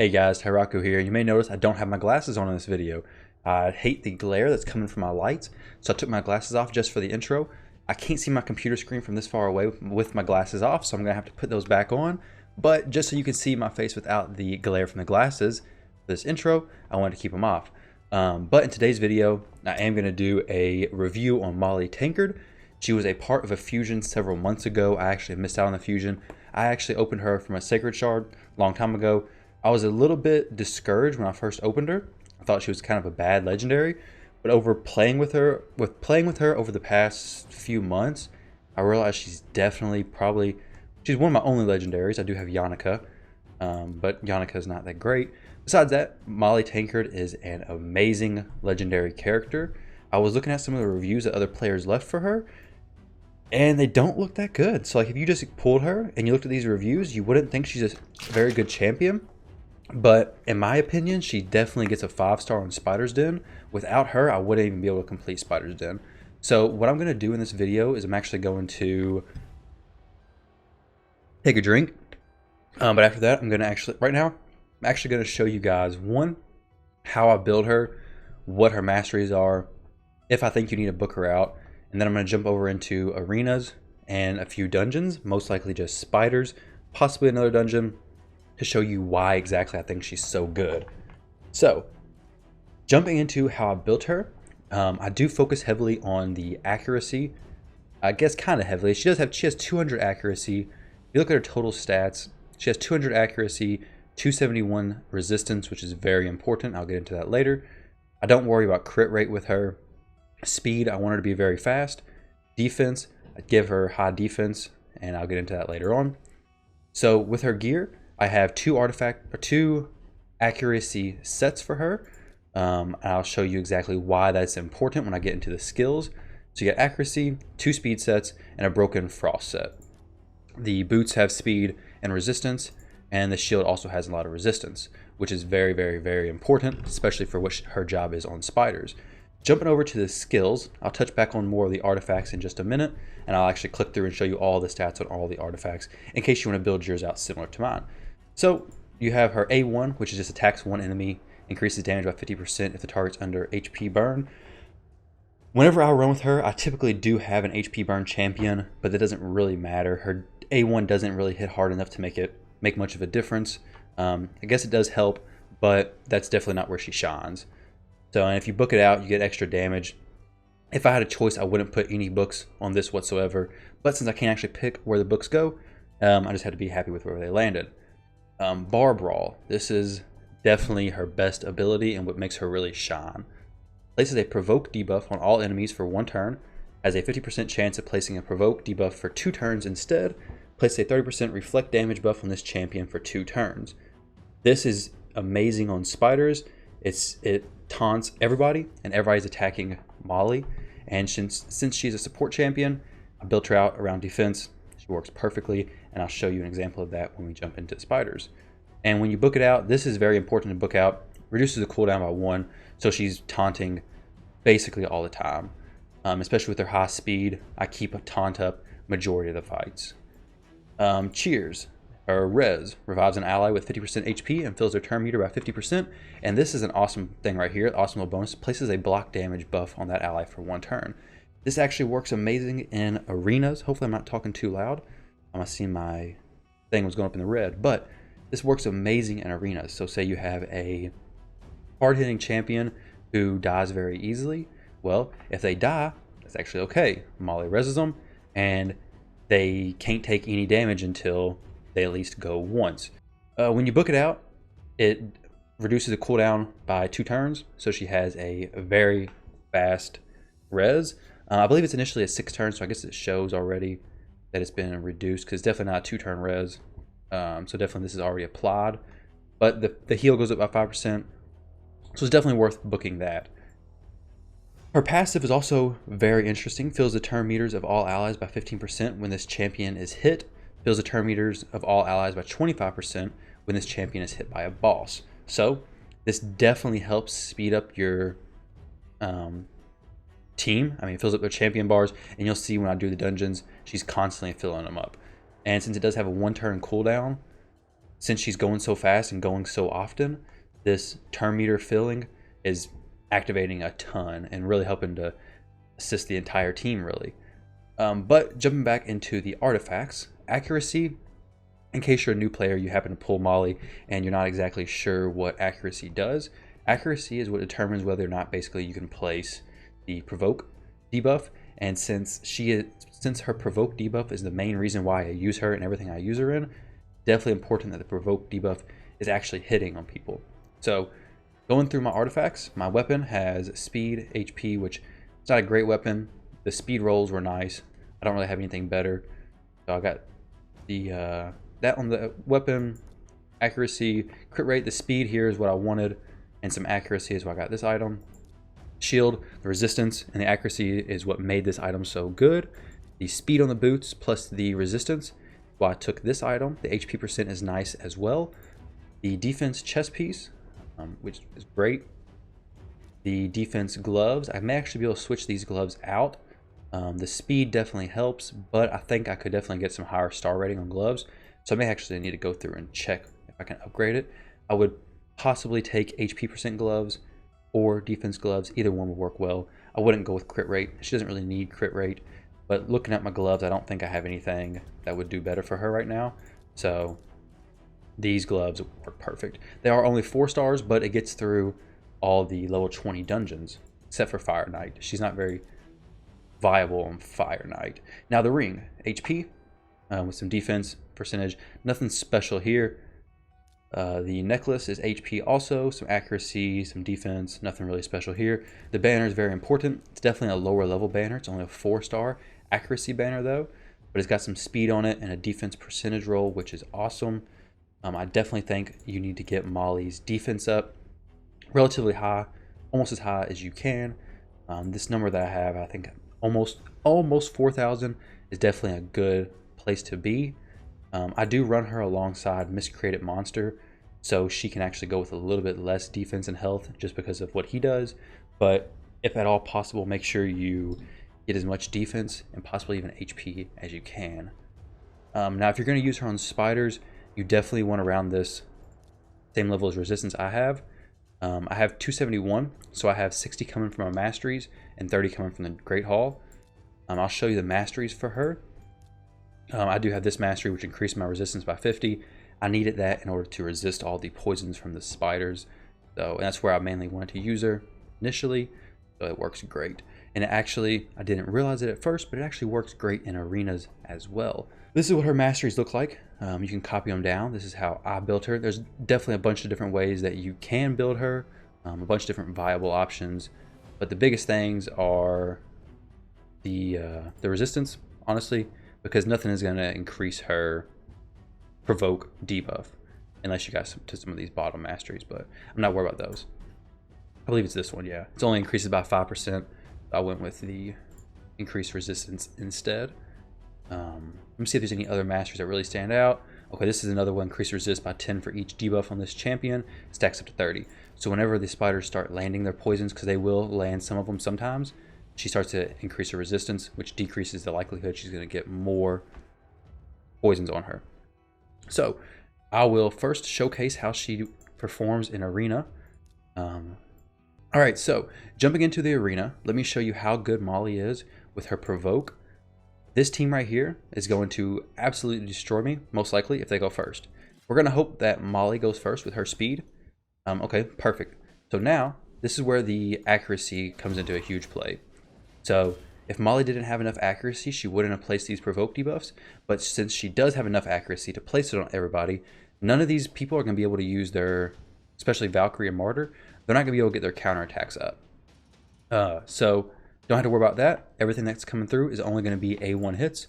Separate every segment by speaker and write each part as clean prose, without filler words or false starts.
Speaker 1: Hey guys, Tyraku here. You may notice I don't have my glasses on in this video. I hate the glare that's coming from my lights, so I took my glasses off just for the intro. I can't see my computer screen from this far away with my glasses off, so I'm going to have to put those back on. But just so you can see my face without the glare from the glasses for this intro, I wanted to keep them off. But in today's video, I am going to do a review on Maulie Tankard. She was a part of a fusion several months ago. I actually missed out on the fusion. I actually opened her from a Sacred Shard a long time ago. I was a little bit discouraged when I first opened her. I thought she was kind of a bad legendary, but playing with her over the past few months, I realized she's definitely she's one of my only legendaries. I do have Yannicka, but Yannicka is not that great. Besides that, Maulie Tankard is an amazing legendary character. I was looking at some of the reviews that other players left for her, and they don't look that good. So like if you just pulled her and you looked at these reviews, you wouldn't think she's a very good champion. But in my opinion, she definitely gets a 5-star on Spider's Den. Without her, I wouldn't even be able to complete Spider's Den. So what I'm going to do in this video is I'm actually going to take a drink. But after that, right now, I'm actually going to show you guys, one, how I build her, what her masteries are, if I think you need to book her out. And then I'm going to jump over into arenas and a few dungeons, most likely just spiders, possibly another dungeon, to show you why exactly I think she's so good. So, jumping into how I built her, I do focus heavily on the accuracy. I guess kind of heavily. She has 200 accuracy. If you look at her total stats, she has 200 accuracy, 271 resistance, which is very important. I'll get into that later. I don't worry about crit rate with her. Speed, I want her to be very fast. Defense, I give her high defense, and I'll get into that later on. So with her gear, I have two accuracy sets for her. I'll show you exactly why that's important when I get into the skills. So you get accuracy, 2 speed sets, and a broken frost set. The boots have speed and resistance, and the shield also has a lot of resistance, which is very, very, very important, especially for what her job is on spiders. Jumping over to the skills, I'll touch back on more of the artifacts in just a minute, and I'll actually click through and show you all the stats on all the artifacts in case you want to build yours out similar to mine. So you have her A1, which is just attacks one enemy, increases damage by 50% if the target's under HP burn. Whenever I run with her, I typically do have an HP burn champion, but that doesn't really matter. Her A1 doesn't really hit hard enough to make much of a difference. I guess it does help, but that's definitely not where she shines. So, and if you book it out, you get extra damage. If I had a choice, I wouldn't put any books on this whatsoever. But since I can't actually pick where the books go, I just had to be happy with where they landed. Bar Brawl. This is definitely her best ability and what makes her really shine. Places a provoke debuff on all enemies for 1 turn. Has a 50% chance of placing a provoke debuff for 2 turns instead. Place a 30% reflect damage buff on this champion for 2 turns. This is amazing on spiders. It taunts everybody, and everybody's attacking Maulie. And since she's a support champion, I built her out around defense. She works perfectly, and I'll show you an example of that when we jump into spiders. And when you book it out, this is very important to book out. Reduces the cooldown by 1, so she's taunting basically all the time. Especially with her high speed, I keep a taunt up majority of the fights. Cheers. Or Res revives an ally with 50% HP and fills their turn meter by 50%. And this is an awesome thing right here. Awesome little bonus. Places a block damage buff on that ally for 1 turn. This actually works amazing in arenas. Hopefully I'm not talking too loud. I see my thing was going up in the red. But this works amazing in arenas. So say you have a hard-hitting champion who dies very easily. Well, if they die, that's actually okay. Maulie reses them, and they can't take any damage until they at least go once. When you book it out, it reduces the cooldown by 2 turns, so she has a very fast res. I believe it's initially a 6 turns, so I guess it shows already that it's been reduced, because it's definitely not a 2-turn res. So definitely this is already applied. But the heal goes up by 5%, so it's definitely worth booking that. Her passive is also very interesting. Fills the turn meters of all allies by 15% when this champion is hit. Fills the turn meters of all allies by 25% when this champion is hit by a boss. So this definitely helps speed up your team. I mean, it fills up their champion bars, and you'll see when I do the dungeons, she's constantly filling them up. And since it does have a 1-turn cooldown, since she's going so fast and going so often, this turn meter filling is activating a ton and really helping to assist the entire team, really. But jumping back into the artifacts, accuracy, in case you're a new player, you happen to pull Maulie and you're not exactly sure what accuracy does. Accuracy is what determines whether or not basically you can place the provoke debuff. And since her provoke debuff is the main reason why I use her and everything I use her in, definitely important that the provoke debuff is actually hitting on people. So going through my artifacts, my weapon has speed, HP, which is not a great weapon. The speed rolls were nice. I don't really have anything better. So I got the that on the weapon, accuracy, crit rate. The speed here is what I wanted, and some accuracy is why I got this item. Shield, the resistance, and the accuracy is what made this item so good. The speed on the boots plus the resistance, why I took this item. The HP percent is nice as well. The defense chest piece, which is great. The defense gloves, I may actually be able to switch these gloves out. The speed definitely helps, but I think I could definitely get some higher star rating on gloves. So I may actually need to go through and check if I can upgrade it. I would possibly take HP percent gloves or defense gloves. Either one would work well. I wouldn't go with crit rate. She doesn't really need crit rate. But looking at my gloves, I don't think I have anything that would do better for her right now. So these gloves work perfect. They are only 4 stars, but it gets through all the level 20 dungeons, except for Fire Knight. She's not very viable on Fire Knight. Now the ring, HP, with some defense percentage. Nothing special here. The necklace is HP also, some accuracy, some defense, nothing really special here. The banner is very important. It's definitely a lower level banner. It's only a 4-star accuracy banner though, but it's got some speed on it and a defense percentage roll, which is awesome. I definitely think you need to get Maulie's defense up relatively high, almost as high as you can. This number that I have, I think almost 4,000 is definitely a good place to be. I do run her alongside Miscreated Monster, so she can actually go with a little bit less defense and health just because of what he does. But if at all possible, make sure you get as much defense and possibly even HP as you can. Now, if you're going to use her on spiders, you definitely want around this same level as resistance I have. I have 271, so I have 60 coming from my masteries and 30 coming from the Great Hall. I'll show you the masteries for her. I do have this mastery, which increased my resistance by 50. I needed that in order to resist all the poisons from the spiders. And that's where I mainly wanted to use her initially. So it works great. And actually, I didn't realize it at first, but it actually works great in arenas as well. This is what her masteries look like. You can copy them down. This is how I built her. There's definitely a bunch of different ways that you can build her. A bunch of different viable options. But the biggest things are the resistance, honestly, because nothing is going to increase her provoke debuff unless you got some of these bottom masteries, but I'm not worried about those. I believe it's this one, yeah. It's only increases by 5%. I went with the increased resistance instead. Let me see if there's any other masteries that really stand out. Okay, this is another one, increased resist by 10 for each debuff on this champion, stacks up to 30. So whenever the spiders start landing their poisons, because they will land some of them sometimes, she starts to increase her resistance, which decreases the likelihood she's going to get more poisons on her. So I will first showcase how she performs in arena. All right, so jumping into the arena, let me show you how good Maulie is with her provoke. This team right here is going to absolutely destroy me, most likely, if they go first. We're going to hope that Maulie goes first with her speed. Okay, perfect. So now, this is where the accuracy comes into a huge play. So if Maulie didn't have enough accuracy, she wouldn't have placed these provoke debuffs. But since she does have enough accuracy to place it on everybody, none of these people are going to be able to use their, especially Valkyrie and Martyr, they're not going to be able to get their counterattacks up. So don't have to worry about that. Everything that's coming through is only going to be A1 hits.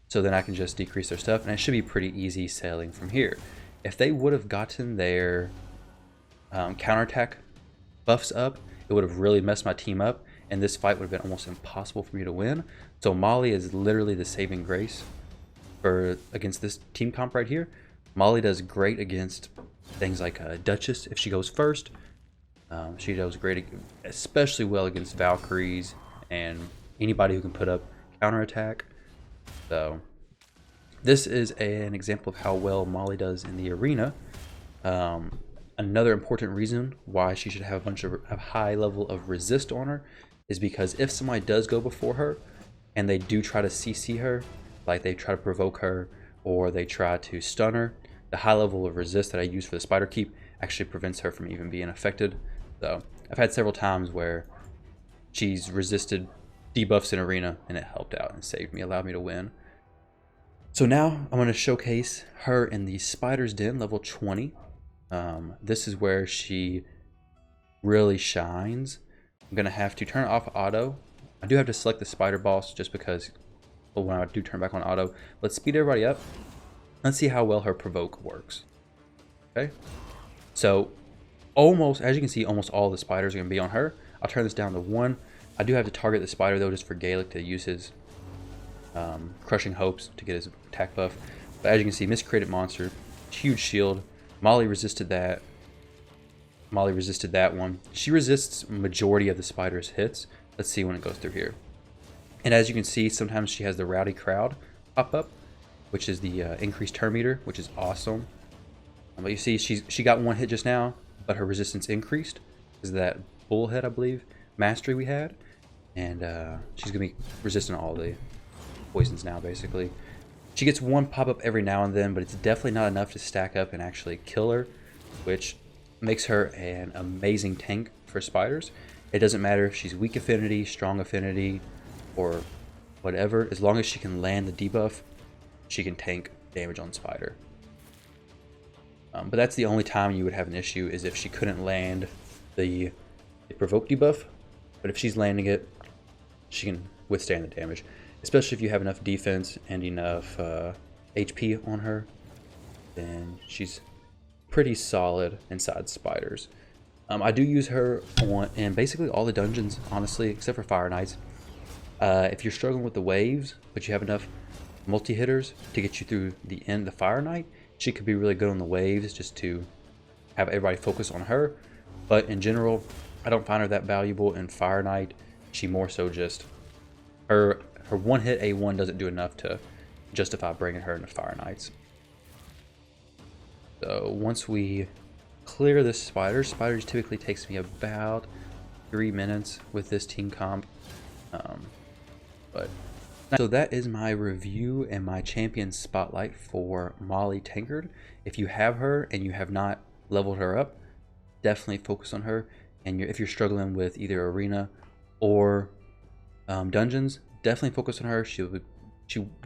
Speaker 1: So then I can just decrease their stuff, and it should be pretty easy sailing from here. If they would have gotten their counterattack buffs up, it would have really messed my team up, and this fight would have been almost impossible for me to win. So Maulie is literally the saving grace against this team comp right here. Maulie does great against things like Duchess if she goes first. She does great, especially well against Valkyries and anybody who can put up counterattack. So this is an example of how well Maulie does in the arena. Another important reason why she should have a high level of resist on her is because if somebody does go before her and they do try to CC her, like they try to provoke her or they try to stun her, the high level of resist that I use for the spider keep actually prevents her from even being affected. So I've had several times where she's resisted debuffs in arena and it helped out and saved me, allowed me to win. So now I'm going to showcase her in the Spider's Den level 20. This is where she really shines. I'm going to have to turn off auto. I do have to select the spider boss just because when I do turn back on auto. Let's speed everybody up. Let's see how well her provoke works. Okay. So almost, as you can see, almost all the spiders are going to be on her. I'll turn this down to 1. I do have to target the spider though, just for Gaelic to use his crushing hopes to get his attack buff. But as you can see, miscreated monster, huge shield. Maulie resisted that. Maulie resisted that one. She resists majority of the spider's hits. Let's see when it goes through here. And as you can see, sometimes she has the rowdy crowd pop up, which is the increased turn meter, which is awesome. But you see, she got 1 hit just now, but her resistance increased because of that bullhead, I believe, mastery we had. And she's gonna be resistant to all the poisons now, basically. She gets 1 pop-up every now and then, but it's definitely not enough to stack up and actually kill her, which makes her an amazing tank for spiders. It doesn't matter if she's weak affinity, strong affinity, or whatever. As long as she can land the debuff, she can tank damage on spider. But that's the only time you would have an issue, is if she couldn't land the provoke debuff. But if she's landing it, she can withstand the damage. Especially if you have enough defense and enough HP on her, then she's pretty solid inside spiders. I do use her in basically all the dungeons, honestly, except for Fire Knights. If you're struggling with the waves, but you have enough multi-hitters to get you through the end of the Fire Knight, she could be really good on the waves just to have everybody focus on her. But in general, I don't find her that valuable in Fire Knight. She more so just her 1-hit A1 doesn't do enough to justify bringing her into Fire Knights. So once we clear this spiders typically takes me about 3 minutes with this team comp. So that is my review and my champion spotlight for Maulie Tankard. If you have her and you have not leveled her up, definitely focus on her. And if you're struggling with either arena or dungeons, definitely focus on her. She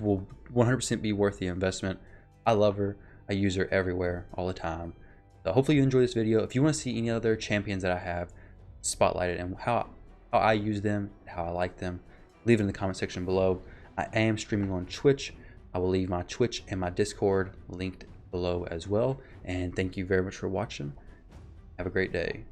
Speaker 1: will 100% be worth the investment. I love her. I use her everywhere, all the time. So hopefully you enjoy this video. If you want to see any other champions that I have spotlighted and how I use them, how I like them, leave it in the comment section below. I am streaming on Twitch. I will leave my Twitch and my Discord linked below as well. And thank you very much for watching. Have a great day.